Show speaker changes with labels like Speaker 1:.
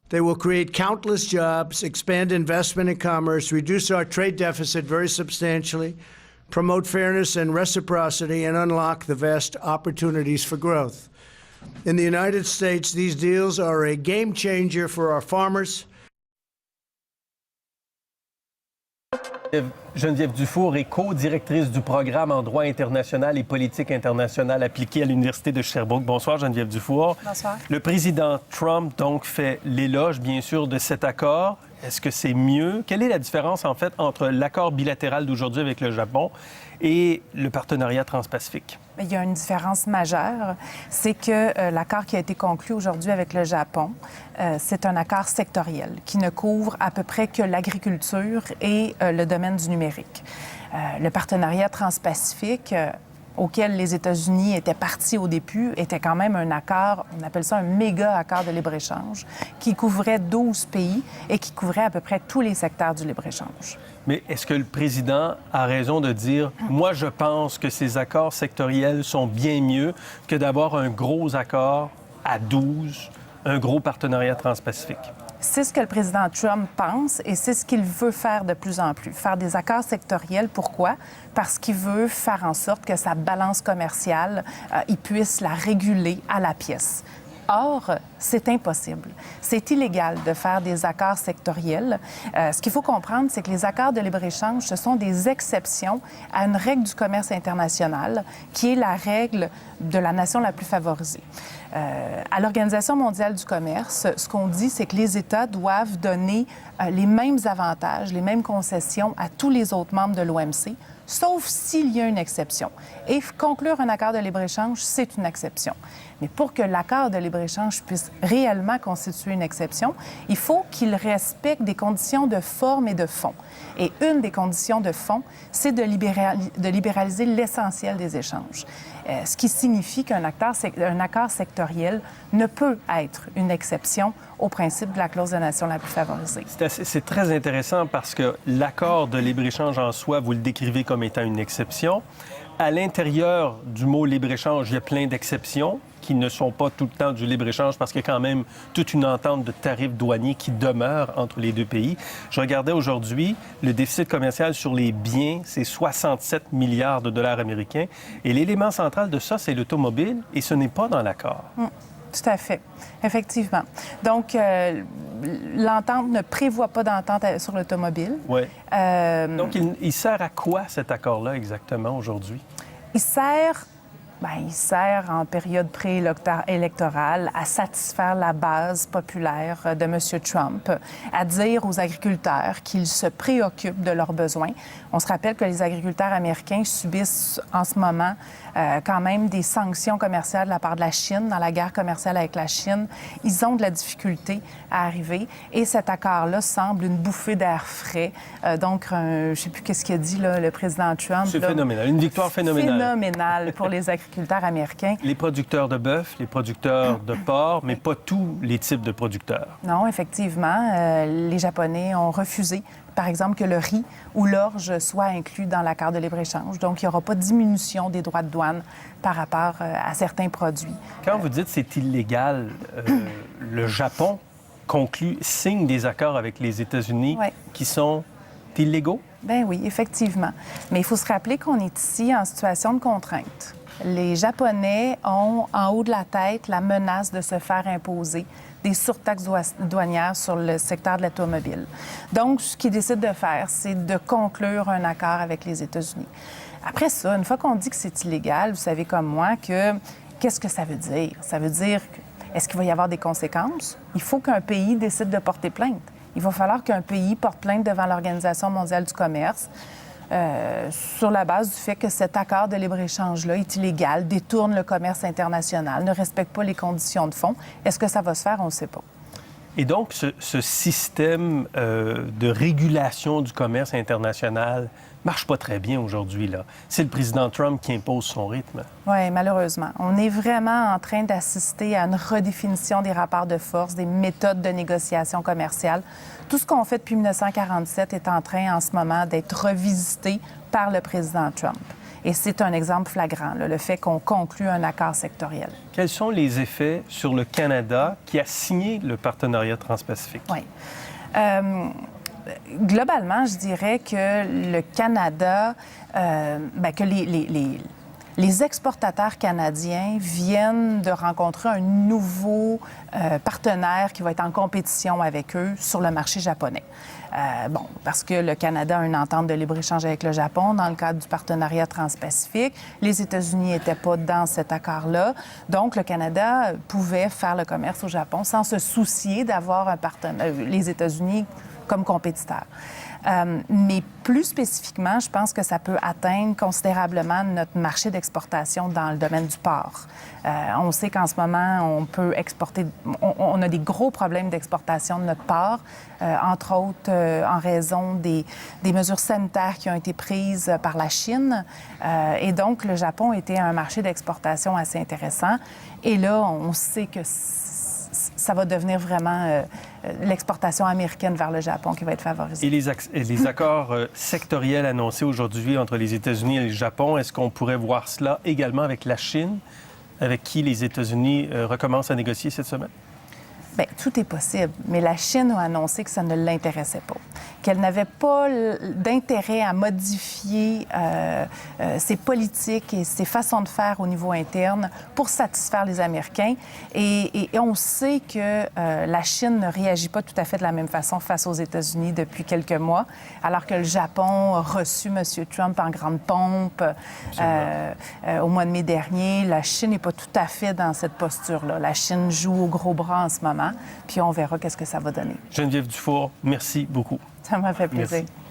Speaker 1: They will create countless jobs, expand investment and commerce, reduce our trade deficit very substantially, promote fairness and reciprocity, and unlock the vast opportunities for growth. In the United States, these deals are a game changer for our farmers.
Speaker 2: Geneviève Dufour est co-directrice du programme en droit international et politique internationale appliquée à l'Université de Sherbrooke. Bonsoir, Geneviève Dufour.
Speaker 3: Bonsoir.
Speaker 2: Le président Trump, donc, fait l'éloge, bien sûr, de cet accord. Est-ce que c'est mieux? Quelle est la différence, en fait, entre l'accord bilatéral d'aujourd'hui avec le Japon et le partenariat transpacifique?
Speaker 3: Il y a une différence majeure, c'est que l'accord qui a été conclu aujourd'hui avec le Japon, c'est un accord sectoriel qui ne couvre à peu près que l'agriculture et le domaine du numérique. Le partenariat transpacifique auquel les États-Unis étaient partis au début était quand même un accord, on appelle ça un méga accord de libre-échange, qui couvrait 12 pays et qui couvrait à peu près tous les secteurs du libre-échange.
Speaker 2: Mais est-ce que le président a raison de dire « Moi, je pense que ces accords sectoriels sont bien mieux que d'avoir un gros accord à 12, un gros partenariat transpacifique ».
Speaker 3: C'est ce que le président Trump pense et c'est ce qu'il veut faire de plus en plus. Faire des accords sectoriels. Pourquoi? Parce qu'il veut faire en sorte que sa balance commerciale, il puisse la réguler à la pièce. Or, c'est impossible. C'est illégal de faire des accords sectoriels. Ce qu'il faut comprendre, c'est que les accords de libre-échange, ce sont des exceptions à une règle du commerce international qui est la règle de la nation la plus favorisée. À l'Organisation mondiale du commerce, ce qu'on dit, c'est que les États doivent donner les mêmes avantages, les mêmes concessions à tous les autres membres de l'OMC, sauf s'il y a une exception. Et conclure un accord de libre-échange, c'est une exception. Mais pour que l'accord de libre-échange puisse réellement constituer une exception, il faut qu'il respecte des conditions de forme et de fond. Et une des conditions de fond, c'est de libéraliser l'essentiel des échanges. Ce qui signifie qu'un accord sectoriel ne peut être une exception au principe de la clause de nation la plus favorisée.
Speaker 2: C'est très intéressant parce que l'accord de libre-échange en soi, vous le décrivez comme étant une exception. À l'intérieur du mot libre-échange, il y a plein d'exceptions qui ne sont pas tout le temps du libre-échange parce qu'il y a quand même toute une entente de tarifs douaniers qui demeure entre les deux pays. Je regardais aujourd'hui, le déficit commercial sur les biens, c'est 67 milliards de dollars américains. Et l'élément central de ça, c'est l'automobile et ce n'est pas dans l'accord.
Speaker 3: Tout à fait, effectivement. Donc, l'entente ne prévoit pas d'entente sur l'automobile.
Speaker 2: Oui. Donc, il sert à quoi cet accord-là exactement aujourd'hui?
Speaker 3: Il sert en période préélectorale à satisfaire la base populaire de M. Trump, à dire aux agriculteurs qu'ils se préoccupent de leurs besoins. On se rappelle que les agriculteurs américains subissent en ce moment quand même des sanctions commerciales de la part de la Chine, dans la guerre commerciale avec la Chine. Ils ont de la difficulté à arriver et cet accord-là semble une bouffée d'air frais. Donc, je ne sais plus qu'est-ce qu'il a dit, là, le président Trump.
Speaker 2: C'est phénoménal, une victoire phénoménale.
Speaker 3: Phénoménale pour les agriculteurs américains.
Speaker 2: Les producteurs de bœuf, les producteurs de porc, mais pas tous les types de producteurs.
Speaker 3: Non, effectivement. Les Japonais ont refusé, par exemple, que le riz ou l'orge soient inclus dans l'accord de libre-échange. Donc, il n'y aura pas de diminution des droits de douane par rapport à certains produits.
Speaker 2: Quand vous dites que c'est illégal, le Japon signe des accords avec les États-Unis qui sont illégaux?
Speaker 3: Bien oui, effectivement. Mais il faut se rappeler qu'on est ici en situation de contrainte. Les Japonais ont en haut de la tête la menace de se faire imposer des surtaxes douanières sur le secteur de l'automobile. Donc, ce qu'ils décident de faire, c'est de conclure un accord avec les États-Unis. Après ça, une fois qu'on dit que c'est illégal, vous savez comme moi que qu'est-ce que ça veut dire? Ça veut dire est-ce qu'il va y avoir des conséquences? Il faut qu'un pays décide de porter plainte. Il va falloir qu'un pays porte plainte devant l'Organisation mondiale du commerce sur la base du fait que cet accord de libre-échange-là est illégal, détourne le commerce international, ne respecte pas les conditions de fond. Est-ce que ça va se faire? On ne sait pas.
Speaker 2: Et donc, ce système de régulation du commerce international marche pas très bien aujourd'hui, là. C'est le président Trump qui impose son rythme.
Speaker 3: Oui, malheureusement. On est vraiment en train d'assister à une redéfinition des rapports de force, des méthodes de négociation commerciale. Tout ce qu'on fait depuis 1947 est en train, en ce moment, d'être revisité par le président Trump. Et c'est un exemple flagrant, là, le fait qu'on conclut un accord sectoriel.
Speaker 2: Quels sont les effets sur le Canada qui a signé le partenariat transpacifique?
Speaker 3: Oui. Globalement, je dirais que le Canada, que les exportateurs canadiens viennent de rencontrer un nouveau partenaire qui va être en compétition avec eux sur le marché japonais. Parce que le Canada a une entente de libre-échange avec le Japon dans le cadre du partenariat transpacifique. Les États-Unis n'étaient pas dans cet accord-là. Donc, le Canada pouvait faire le commerce au Japon sans se soucier d'avoir un partenaire, les États-Unis comme compétiteurs. Mais plus spécifiquement, je pense que ça peut atteindre considérablement notre marché d'exportation dans le domaine du porc. On sait qu'en ce moment, on peut exporter... On a des gros problèmes d'exportation de notre porc, entre autres en raison des mesures sanitaires qui ont été prises par la Chine. Et donc, le Japon était un marché d'exportation assez intéressant. Et là, on sait que ça va devenir vraiment l'exportation américaine vers le Japon qui va être favorisée.
Speaker 2: Et les accords sectoriels annoncés aujourd'hui entre les États-Unis et le Japon, est-ce qu'on pourrait voir cela également avec la Chine, avec qui les États-Unis recommencent à négocier cette semaine?
Speaker 3: Bien, tout est possible, mais la Chine a annoncé que ça ne l'intéressait pas, qu'elle n'avait pas d'intérêt à modifier ses politiques et ses façons de faire au niveau interne pour satisfaire les Américains. Et on sait que la Chine ne réagit pas tout à fait de la même façon face aux États-Unis depuis quelques mois, alors que le Japon a reçu M. Trump en grande pompe au mois de mai dernier. La Chine n'est pas tout à fait dans cette posture-là. La Chine joue au gros bras en ce moment. Puis on verra qu'est-ce que ça va donner.
Speaker 2: Geneviève Dufour, merci beaucoup.
Speaker 3: Ça m'a fait plaisir.
Speaker 2: Merci.